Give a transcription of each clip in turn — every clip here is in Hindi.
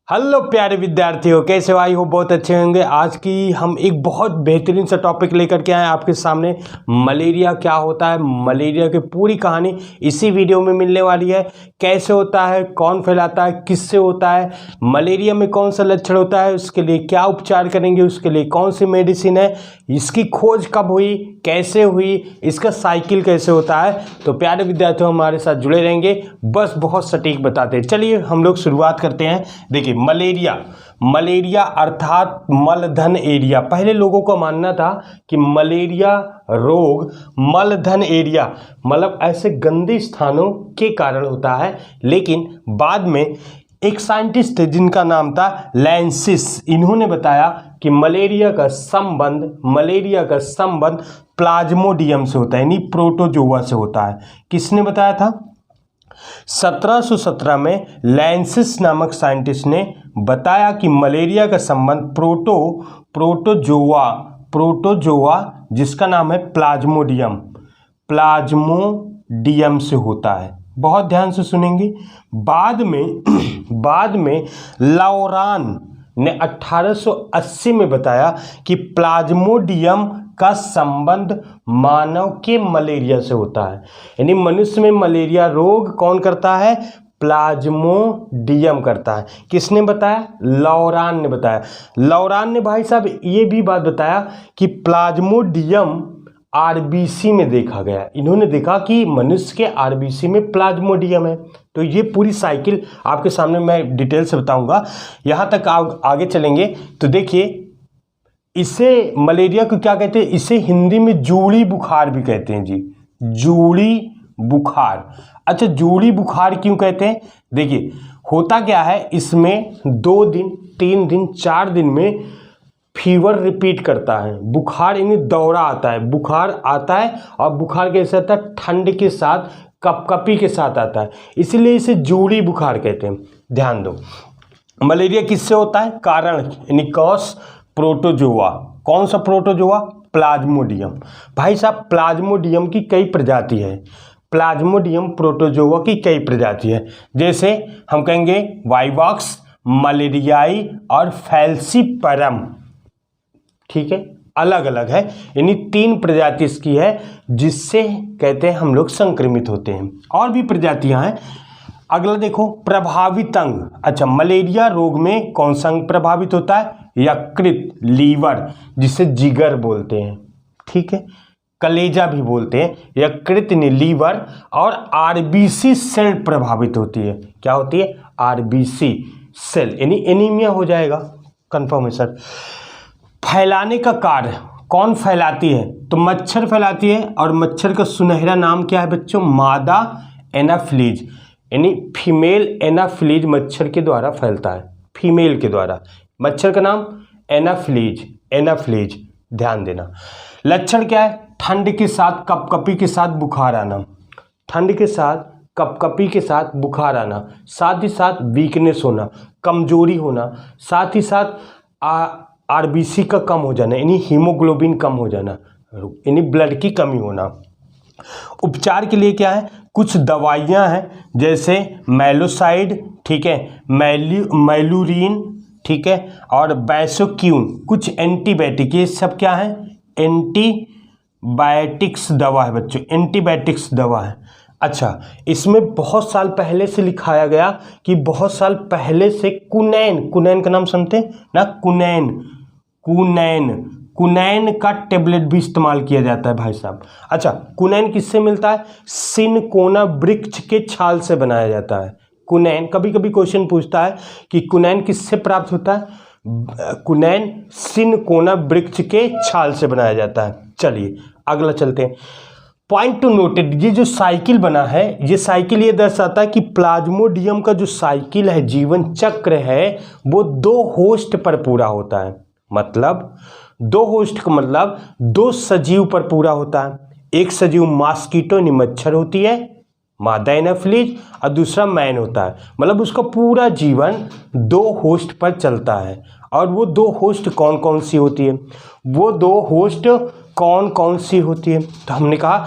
हेलो प्यारे विद्यार्थियों, कैसे हो? आई हो बहुत अच्छे होंगे। आज की हम एक बहुत बेहतरीन सा टॉपिक लेकर के आए आपके सामने। मलेरिया क्या होता है, मलेरिया की पूरी कहानी इसी वीडियो में मिलने वाली है। कैसे होता है, कौन फैलाता है, किससे होता है, मलेरिया में कौन सा लक्षण होता है, उसके लिए क्या उपचार करेंगे, उसके लिए कौन सी मेडिसिन है, इसकी खोज कब हुई, कैसे हुई, इसका साइकिल कैसे होता है। तो प्यारे विद्यार्थियों हमारे साथ जुड़े रहेंगे, बस बहुत सटीक बताते हैं। चलिए हम लोग शुरुआत करते हैं। देखिए मलेरिया अर्थात मलधन एरिया। पहले लोगों का मानना था कि मलेरिया रोग मलधन एरिया मतलब ऐसे गंदे स्थानों के कारण होता है, लेकिन बाद में एक साइंटिस्ट थे जिनका नाम था लैंसिस। इन्होंने बताया कि मलेरिया का संबंध प्लाज्मोडियम से होता है, यानी प्रोटोजोआ से होता है। किसने बताया था? 1717 में लैंसिस नामक साइंटिस्ट ने बताया कि मलेरिया का संबंध प्रोटोजोआ जिसका नाम है प्लाज्मोडियम से होता है। बहुत ध्यान से सुनेंगे। बाद में लॉरान ने 1880 में बताया कि प्लाज्मोडियम का संबंध मानव के मलेरिया से होता है, यानी मनुष्य में मलेरिया रोग कौन करता है? प्लाज्मोडियम करता है। किसने बताया? लॉरान ने बताया। लॉरान ने भाई साहब ये भी बात बताया कि प्लाज्मोडियम आरबीसी में देखा गया। इन्होंने देखा कि मनुष्य के आरबीसी में प्लाज्मोडियम है। तो ये पूरी साइकिल आपके सामने मैं डिटेल से बताऊंगा। यहाँ तक आगे चलेंगे तो देखिए, इसे मलेरिया को क्या कहते हैं? इसे हिंदी में जूड़ी बुखार भी कहते हैं जी, जूड़ी बुखार। अच्छा, जूड़ी बुखार क्यों कहते हैं? देखिए होता क्या है, इसमें 2 दिन 3 दिन 4 दिन में फीवर रिपीट करता है। बुखार यानी दौरा आता है, बुखार आता है और बुखार कैसे आता है? ठंड के साथ, कपकपी के साथ आता है, इसीलिए इसे जूड़ी बुखार कहते हैं। ध्यान दो, मलेरिया किससे होता है? कारण यानी कॉज प्रोटोजोआ। कौन सा प्रोटोजोआ? प्लाज्मोडियम। भाई साहब प्लाज्मोडियम की कई प्रजाति है, प्लाज्मोडियम प्रोटोजोआ की कई प्रजाति है। जैसे हम कहेंगे वाइवॉक्स, मलेरियाई और फैल्सीपरम। ठीक है, अलग अलग है, यानी 3 प्रजाति इसकी है जिससे कहते हैं हम लोग संक्रमित होते हैं। और भी प्रजातियां हैं। अगला देखो, प्रभावित अंग। अच्छा, मलेरिया रोग में कौन सा अंग प्रभावित होता है? यकृत, लीवर, जिसे जिगर बोलते हैं। ठीक है, कलेजा भी बोलते हैं। यकृत ने लीवर और आरबीसी सेल प्रभावित होती है। क्या होती है? आरबीसी सेल, यानी एनीमिया हो जाएगा। कंफर्मेशन। फैलाने का कार्य कौन फैलाती है? तो मच्छर फैलाती है, और मच्छर का सुनहरा नाम क्या है बच्चों? मादा एनाफ्लीज, यानी फीमेल एनाफ्लीज मच्छर के द्वारा फैलता है, फीमेल के द्वारा। मच्छर का नाम एनाफ्लीज। ध्यान देना। लक्षण क्या है? ठंड के साथ कपकपी के साथ बुखार आना, ठंड के साथ कपकपी के साथ बुखार आना, साथ ही साथ वीकनेस होना, कमजोरी होना, साथ ही साथ आरबीसी का कम हो जाना, यानी हीमोग्लोबिन कम हो जाना, यानी ब्लड की कमी होना। उपचार के लिए क्या है? कुछ दवाइयां हैं, जैसे मेलोसाइड, ठीक है, मैलुरीन, ठीक है, और बैसोक्यून। कुछ एंटीबायोटिक, ये सब क्या है? एंटीबायोटिक्स दवा है बच्चों, एंटीबायोटिक्स दवा है। अच्छा, इसमें बहुत साल पहले से लिखाया गया कि बहुत साल पहले से कुनैन का नाम सुनते हैं ना? कुनैन का टेबलेट भी इस्तेमाल किया जाता है भाई साहब। अच्छा, कुनैन किससे मिलता है? सिनकोना वृक्ष के छाल से बनाया जाता है। कुनैन, कभी कभी क्वेश्चन पूछता है कि कुनैन किससे प्राप्त होता है? कुनैन सिनकोना वृक्ष के छाल से बनाया जाता है। चलिए अगला चलते हैं। पॉइंट टू नोटेड, ये जो साइकिल बना है, ये साइकिल ये दर्शाता है कि प्लाज्मोडियम का जो साइकिल है, जीवन चक्र है, वो 2 होस्ट पर पूरा होता है। मतलब 2 होस्ट का मतलब 2 सजीव पर पूरा होता है। एक सजीव मॉस्किटो यानी मच्छर होती है, मादा एनाफ्लीज, और दूसरा मैन होता है। मतलब उसका पूरा जीवन 2 होस्ट पर चलता है। और वो 2 होस्ट कौन कौन सी होती है? वो 2 होस्ट कौन कौन सी होती है? तो हमने कहा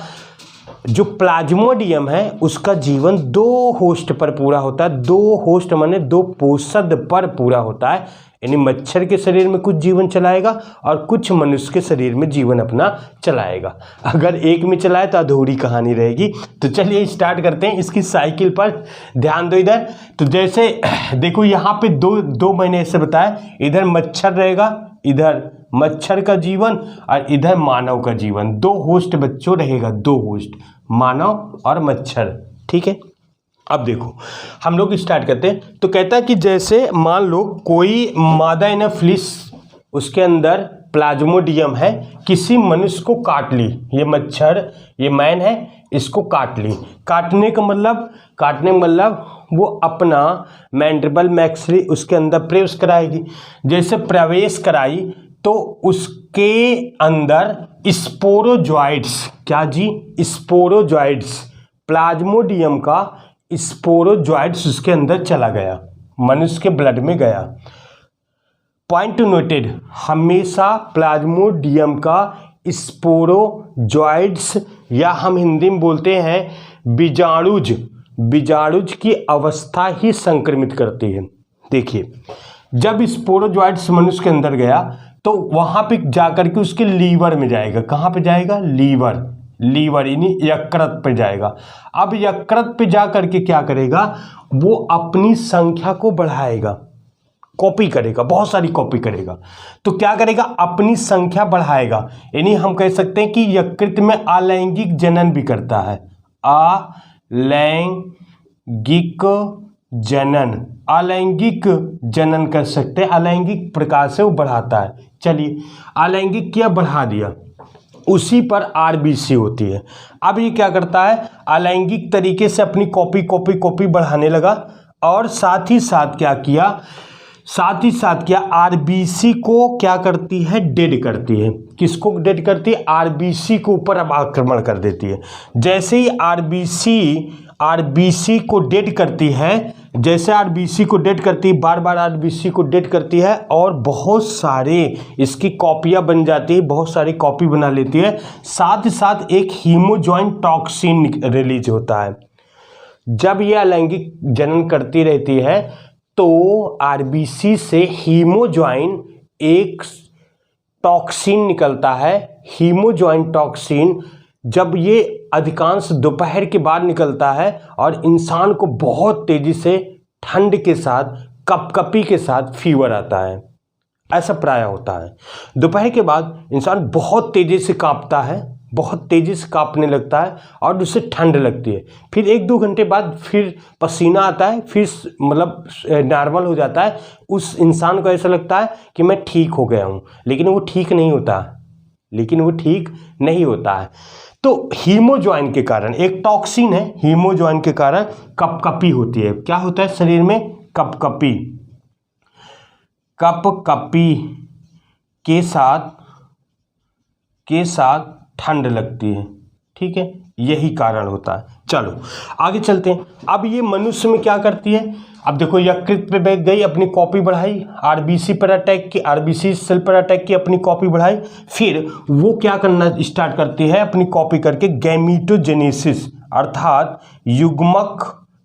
जो प्लाज्मोडियम है उसका जीवन 2 होस्ट पर पूरा होता है। 2 होस्ट माने 2 पोषद पर पूरा होता है, यानी मच्छर के शरीर में कुछ जीवन चलाएगा और कुछ मनुष्य के शरीर में जीवन अपना चलाएगा। अगर एक में चलाए तो अधूरी कहानी रहेगी। तो चलिए स्टार्ट करते हैं। इसकी साइकिल पर ध्यान दो। इधर तो जैसे देखो यहाँ पे दो मैंने ऐसे बताया, इधर मच्छर रहेगा, इधर मच्छर का जीवन और इधर मानव का जीवन। 2 होस्ट बच्चों रहेगा, 2 होस्ट, मानव और मच्छर। ठीक है, अब देखो हम लोग स्टार्ट करते हैं। तो कहता है कि जैसे मान लो कोई मादा एनाफिलिस, उसके अंदर प्लाज्मोडियम है, किसी मनुष्य को काट ली, ये मच्छर, ये मैन है, इसको काट ली। काटने का मतलब वो अपना मैंडिबल मैक्सिली उसके अंदर प्रवेश कराएगी। जैसे प्रवेश कराई तो उसके अंदर स्पोरोजॉइड्स, क्या जी, स्पोरोजॉइड्स, प्लाज्मोडियम का स्पोरोजॉइड्स उसके अंदर चला गया, मनुष्य के ब्लड में गया। पॉइंट नोटेड, हमेशा प्लाज्मोडियम का स्पोरोजॉइड्स या हम हिंदी में बोलते हैं बीजाणुज की अवस्था ही संक्रमित करती है। देखिए जब स्पोरोजॉइड्स मनुष्य के अंदर गया तो वहां पे जाकर के उसके लीवर में जाएगा। कहाँ पे जाएगा? लीवर यानी यकृत पे जाएगा। अब यकृत पे जा करके क्या करेगा? वो अपनी संख्या को बढ़ाएगा, कॉपी करेगा, बहुत सारी कॉपी करेगा। तो क्या करेगा? अपनी संख्या बढ़ाएगा, यानी हम कह सकते हैं कि यकृत में अलैंगिक जनन भी करता है। अलैंगिक जनन कर सकते हैं, अलैंगिक प्रकार से वो बढ़ाता है। चलिए अलैंगिक किया, बढ़ा दिया, उसी पर आरबीसी होती है। अब ये क्या करता है? अलैंगिक तरीके से अपनी कॉपी बढ़ाने लगा और साथ ही साथ क्या किया, आरबीसी को क्या करती है? डेड करती है। किसको डेड करती है? आरबीसी को ऊपर अब आक्रमण कर देती है। जैसे ही आरबीसी को डेड करती है, बार बार आरबीसी को डेड करती है और बहुत सारे इसकी कॉपियां बन जाती है, बहुत सारी कॉपी बना लेती है। साथ ही साथ एक हीमोजॉइन टॉक्सिन रिलीज होता है। जब यह अलैंगिक जनन करती रहती है तो आरबीसी से हीमोजॉइन एक टॉक्सिन निकलता है। हीमोजॉइन टॉक्सिन जब ये अधिकांश दोपहर के बाद निकलता है और इंसान को बहुत तेजी से ठंड के साथ, कपकपी के साथ फीवर आता है, ऐसा प्राय होता है। दोपहर के बाद इंसान बहुत तेजी से कांपता है, बहुत तेजी से कांपने लगता है और उससे ठंड लगती है। फिर 1-2 घंटे बाद फिर पसीना आता है, फिर मतलब नॉर्मल हो जाता है। उस इंसान को ऐसा लगता है कि मैं ठीक हो गया हूँ, लेकिन वो ठीक नहीं होता है। तो हीमोजॉइन के कारण, एक टॉक्सिन है, हीमोजॉइन के कारण कपकपी होती है। क्या होता है शरीर में? कपकपी के साथ ठंड लगती है। ठीक है, यही कारण होता है। चलो आगे चलते हैं। अब ये मनुष्य में क्या करती है? अब देखो यकृत पे बैठ गई, अपनी कॉपी बढ़ाई, आरबीसी पर अटैक की, आरबीसी सेल पर अटैक की, अपनी कॉपी बढ़ाई। फिर वो क्या करना स्टार्ट करती है? अपनी कॉपी करके गैमीटोजेनेसिस अर्थात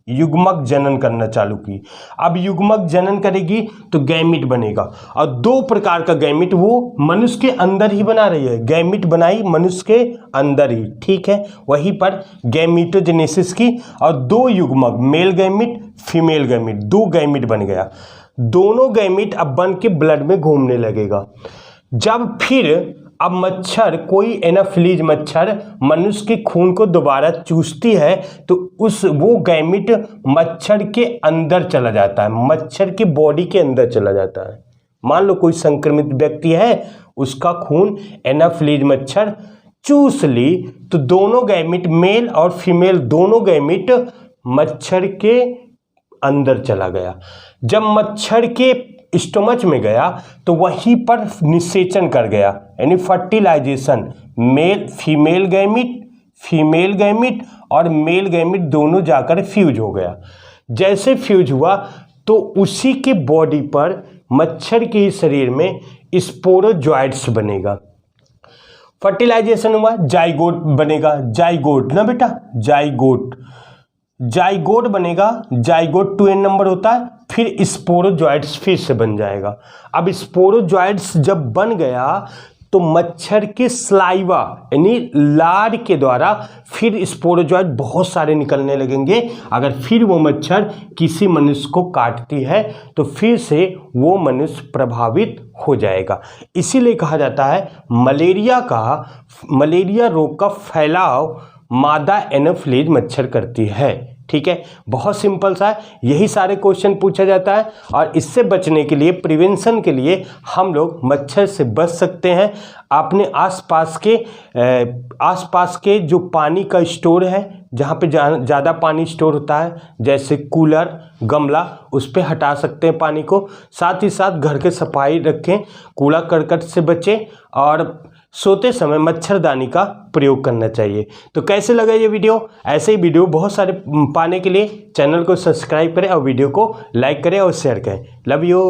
युग्मक जनन करना चालू की। अब युग्मक जनन करेगी तो गैमीट बनेगा, और 2 प्रकार का गैमीट वो मनुष्य के अंदर ही बना रही है। गैमीट बनाई मनुष्य के अंदर ही, ठीक है, वहीं पर गैमीटोजेनेसिस की, और 2 युग्मक, male gamete, female gamete, 2 gamete बन गया। दोनों गैमीट अब बन के ब्लड में घूमने लगेगा। जब फिर अब मच्छर, कोई एनाफिलीज मच्छर मनुष्य के खून को दोबारा चूसती है तो वो गैमीट मच्छर के अंदर चला जाता है, मच्छर की बॉडी के अंदर चला जाता है। मान लो कोई संक्रमित व्यक्ति है, उसका खून एनाफिलीज मच्छर चूस ली, तो दोनों गैमीट, मेल और फीमेल दोनों गैमीट मच्छर के अंदर चला गया। जब मच्छर के स्टोमच में गया तो वहीं पर निषेचन कर गया, यानी फर्टिलाइजेशन। फीमेल गैमीट और मेल गैमीट दोनों जाकर फ्यूज हो गया। जैसे फ्यूज हुआ तो उसी के बॉडी पर, मच्छर के ही शरीर में स्पोरोजॉइड्स बनेगा। फर्टिलाइजेशन हुआ, जाइगोट बनेगा, जाइगोट ना बेटा, जाइगोट, जाइगोट बनेगा, जाइगोट 2n नंबर होता है, फिर स्पोरोजॉइट्स फिर से बन जाएगा। अब स्पोरोजॉइट्स जब बन गया तो मच्छर के स्लाइवा यानी लार के द्वारा फिर स्पोरोजॉइट बहुत सारे निकलने लगेंगे। अगर फिर वो मच्छर किसी मनुष्य को काटती है तो फिर से वो मनुष्य प्रभावित हो जाएगा। इसीलिए कहा जाता है मलेरिया रोग का फैलाव मादा एनोफिलीज मच्छर करती है। ठीक है, बहुत सिंपल सा है, यही सारे क्वेश्चन पूछा जाता है। और इससे बचने के लिए, प्रिवेंशन के लिए हम लोग मच्छर से बच सकते हैं। अपने आसपास के जो पानी का स्टोर है, जहाँ पे ज़्यादा पानी स्टोर होता है, जैसे कूलर, गमला, उस पे हटा सकते हैं पानी को। साथ ही साथ घर के सफाई रखें, कूड़ा करकट से बचें और सोते समय मच्छरदानी का प्रयोग करना चाहिए। तो कैसे लगा ये वीडियो? ऐसे ही वीडियो बहुत सारे पाने के लिए चैनल को सब्सक्राइब करें और वीडियो को लाइक करें और शेयर करें। Love you.